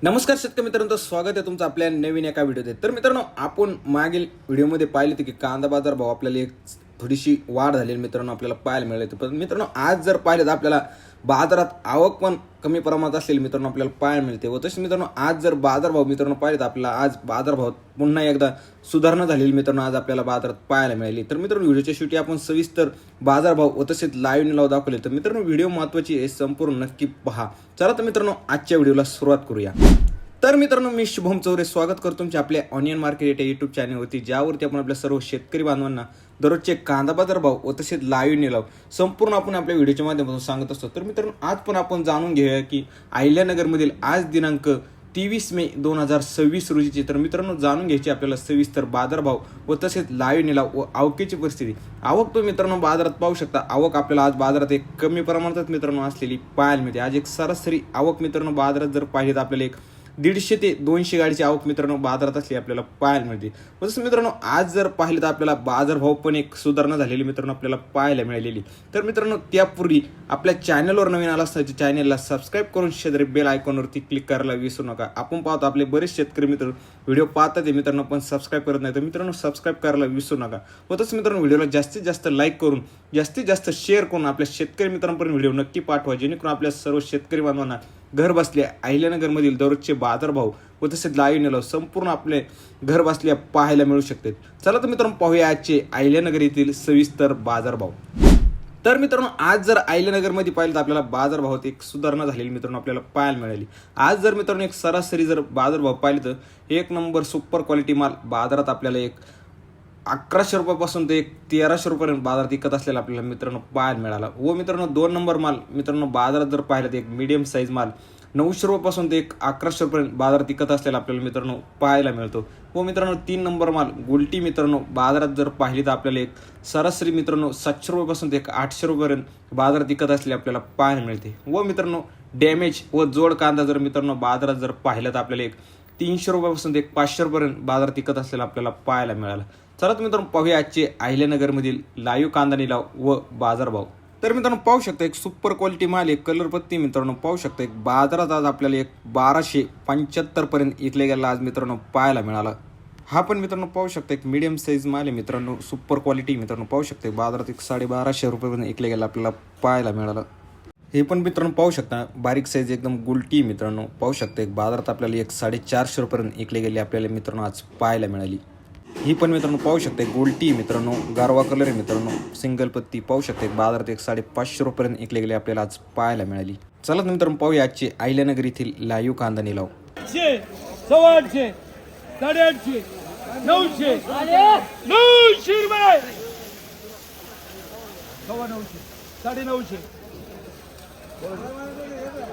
नमस्कार शेतकरी मित्रांनो, स्वागत आहे तुमचं आपल्या नवीन एका व्हिडिओमध्ये। तर मित्रांनो, आपण मागील व्हिडिओमध्ये पाहिले होते की कांदा बाजार भाव आपल्याला एक थोडीशी वाढ झालेली मित्रांनो आपल्याला पाहायला मिळाली। पण मित्रांनो, आज जर पाहिलं तर आपल्याला बाजारात आवक पण कमी प्रमाणात असलेली मित्रांनो आपल्याला पाहायला मिळते। व तसे मित्रांनो, आज जर बाजारभाव मित्रांनो पाहिले तर आपल्याला आज बाजारभाव पुन्हा एकदा सुधारणा झालेली मित्रांनो आज आपल्याला बाजारात पाहायला मिळाली। तर मित्रांनो, व्हिडिओच्या शेवटी आपण सविस्तर बाजारभाव व तसेच लाईव्ह निलाव दाखवले। तर मित्रांनो, व्हिडिओ महत्त्वाची आहे, संपूर्ण नक्की पहा। चला तर मित्रांनो, आजच्या व्हिडिओला सुरुवात करूया। तर मित्रांनो, मी शुभम चौरे स्वागत करतो तुमच्या आपल्या ऑनियन मार्केट या यूट्यूब चॅनलवरती, ज्यावरती आपण आपल्या सर्व शेतकरी बांधवांना दररोजचे कांदा बाजार भाव व तसेच लाईव्ह निलाव संपूर्ण आपण आपल्या व्हिडिओच्या माध्यमातून सांगत असतो। तर मित्रांनो, आज पण आपण जाणून घेऊया की अहिल्यानगरमधील आज दिनांक 23 मे 2026 रोजीची तर मित्रांनो जाणून घ्यायची आपल्याला सविस्तर बाजारभाव व तसेच लाईव्ह निलाव व आवकेची परिस्थिती। आवक तो मित्रांनो बाजारात पाहू शकता। आवक आपल्याला आज बाजारात एक कमी प्रमाणात मित्रांनो असलेली पाहायला मिळते। आज एक सरासरी आवक मित्रांनो बाजारात जर पाहिजे तर आपल्याला एक 150 ते 200 गाडीची आवक मित्रांनो बाजारात असली आपल्याला पाहायला मिळते। तसं मित्रांनो, आज जर पाहिलं तर आपल्याला बाजारभाव पण एक सुधारणा झालेली मित्रांनो आपल्याला पाहायला मिळालेली। तर मित्रांनो, त्यापूर्वी आपल्या चॅनलवर नवीन आला असता चॅनलला सबस्क्राईब करून शेजारी बेल आयकॉनवरती क्लिक करायला विसरू नका। आपण पाहतो आपले बरेच शेतकरी मित्र व्हिडिओ पाहतात मित्रांनो पण सबस्क्राईब करत नाही, तर मित्रांनो सबस्क्राईब करायला विसरू नका। व तसं मित्रांनो, व्हिडिओला जास्तीत जास्त लाईक करून जास्तीत जास्त शेअर करून आपल्या शेतकरी मित्रांपर्यंत व्हिडिओ नक्की पाठवा, जेणेकरून आपल्या सर्व शेतकरी बांधवांना घर बसल्या अहिल्यानगरमधील दररोजचे बाजारभाव व तसेच लाईव्ह निलाव संपूर्ण आपले घर बसल्या पाहायला मिळू शकते। चला तर मित्रांनो, पाहूया आजचे अहिल्यानगर येथील सविस्तर बाजारभाव। तर मित्रांनो, आज जर अहिल्यानगरमध्ये पाहिलं तर आपल्याला बाजारभावात एक सुधारणा झालेली मित्रांनो आपल्याला पाहायला मिळाली। आज जर मित्रांनो एक सरासरी जर बाजारभाव पाहिले तर एक नंबर सुपर क्वालिटी माल बाजारात आपल्याला एक 1100 रुपयापासून ते 1300 रुपयापर्यंत बाजारात विकत असलेला आपल्याला मित्रांनो पाहायला मिळाला। व मित्रांनो 2 नंबर माल मित्रांनो बाजारात जर पाहिलं तर एक मीडियम साईज माल 900 रुपयापासून ते 1100 रुपयापर्यंत बाजारात विकत असलेला आपल्याला मित्रांनो पाहायला मिळतो। व मित्रांनो 3 नंबर माल गुलटी मित्रांनो बाजारात जर पाहिली तर आपल्याला एक सरासरी मित्रांनो 700 रुपयापासून ते 800 रुपयापर्यंत बाजारात विकत असलेली आपल्याला पाहायला मिळते। व मित्रांनो, डॅमेज व जोड कांदा जर मित्रांनो बाजारात जर पाहिलं तर आपल्याला एक 300 रुपयापासून ते 500 रुपयापर्यंत बाजारात विकत असलेला आपल्याला पाहायला मिळाला। चला तर मित्रांनो, पाहूया आजचे अहिल्यानगरमधील लाईव्ह कांदा निलाव व बाजारभाव। तर मित्रांनो पाहू शकता एक सुपर क्वालिटी माल एक कलर पत्ती मित्रांनो पाहू शकता एक बाजारात आज आपल्याला एक 1275 पर्यंत विकले गेला आज मित्रांनो पाहायला मिळाला। हा पण मित्रांनो पाहू शकता एक मीडियम साईज माल आहे मित्रांनो, सुपर क्वालिटी मित्रांनो पाहू शकता बाजारात एक 1250 रुपयापर्यंत विकले गेला आपल्याला पाहायला मिळाला। हे पण मित्रांनो पाहू शकता बारीक साईज एकदम गुलटी मित्रांनो पाहू शकता एक बाजारात आपल्याला एक 450 रुपयापर्यंत विकले गेले आपल्याला मित्रांनो आज पाहायला मिळाली। ही पण मित्रांनो पाहू शकते गोल्टी मित्रांनो गारवा कलर आहे मित्रांनो, सिंगल पत्ती पाहू शकते बाजारात एक 550 रुपयापर्यंत विकले गेले आपल्याला आज पाहायला मिळाली। चला मित्रांनो, पाहूया आजचे अहिल्यानगर येथील लाईव्ह कांदा निलाव। 800, 850, 850, 900, 900 रुपये, 900, 950,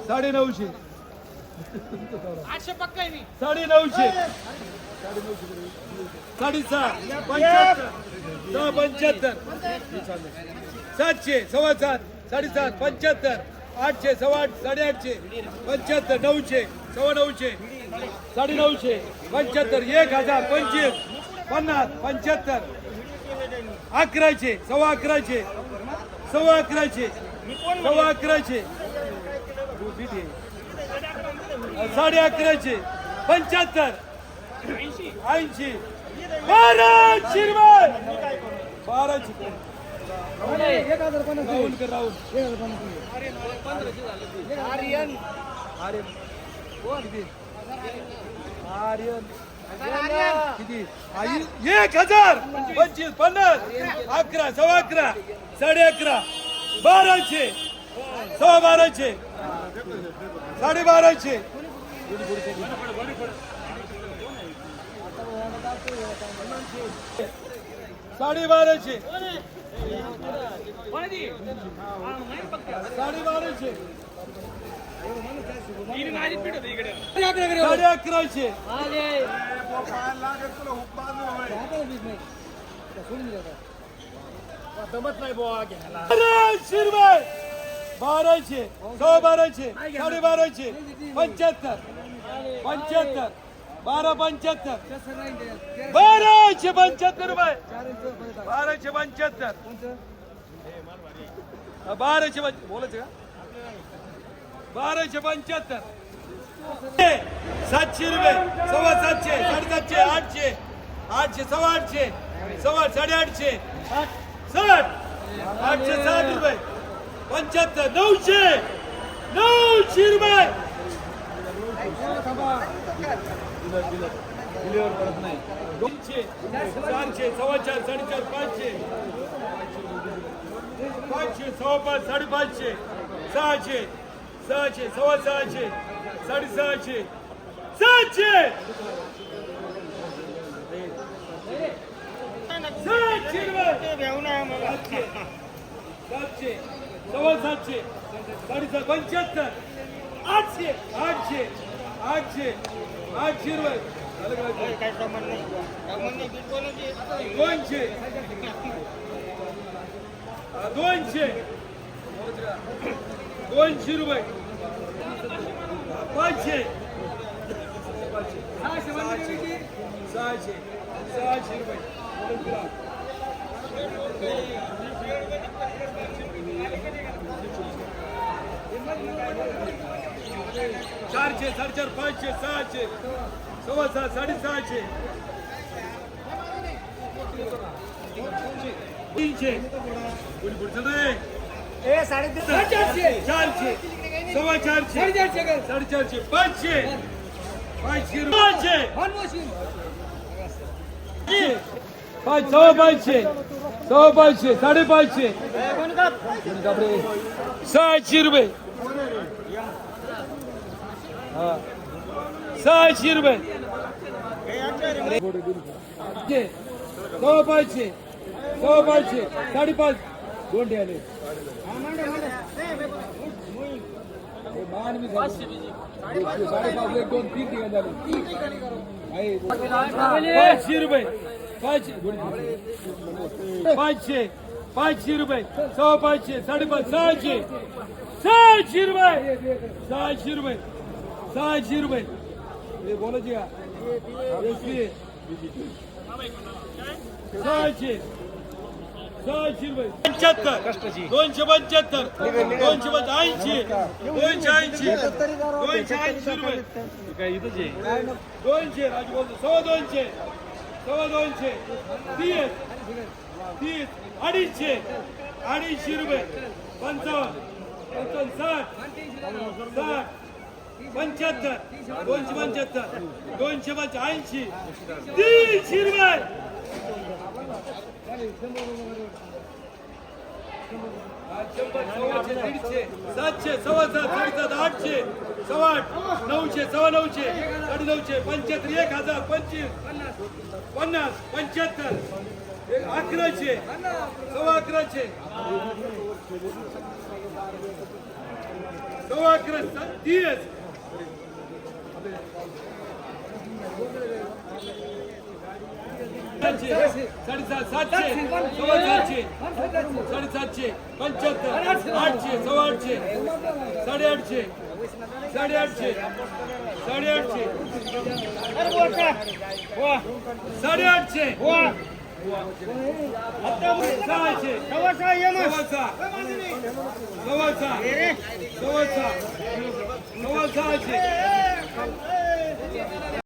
950, 800 पक्का आहे मी 950, 775, 700, 700, 7.5, 7.5, 75, 800, 850, 850, 900, 900, 950, 75, 1000, 25, 50, 75, 1100, 1100, 1100, 1100, 1150, 75, 80, 1200 रुपये, 1200 राहुल कर राहुल आर्यन आर्यन आर्यन किती 1000 25 50 11 11 11.5 1200 1200 1250 1250 1250 1100 दमत नाही बुवा घ्यायला 1200 रुपये 1200 1200 1250 75 75 1275 1275 रुपये 1275 1275 बोलायचं का 1275 700 रुपये, 750, 750, 800, 800, 850, 850, 60, 860 रुपये, 75, 900, 900 रुपये. 300, 400, 450, 450, 500, 500, 550, 550, 600, 600, 650, 650, 700, 700 रुपये. 700, 700, 750, 75, 800, 800, 800, 800 रुपये. 200, 200, 200 रुपये. 500, 600, 600 रुपये. चारशे, 450, 500, 600, 650, 650, 300, कोणी पुढचं नाही. 400, 400, 450, 450, 500, 500 रुपये. 500, 550, 550, 550, 600 रुपये. 600 रुपये. 500, 550, 550, दोन आले. 500 रुपये. 500, 500 रुपये. 550, 550, 600 रुपये. 600 रुपये. 600 रुपये. हे बोलायची का? 600, 600 रुपये. 75, 275, 280, 280, 280 रुपये. काय इथंच आहे. 200, राजू बोलतो. 200, 200, 30, 30, 250, 250 रुपये. 55, 55, 60, 60, 75, 275, 280, 300 रुपये. 700, 700, 800, 900, 900, 950, 1000, 25, 50, 75, 1100, 1100, 30, 700, 700, 700, 750, 800, 800, 800, 850, 800, 800,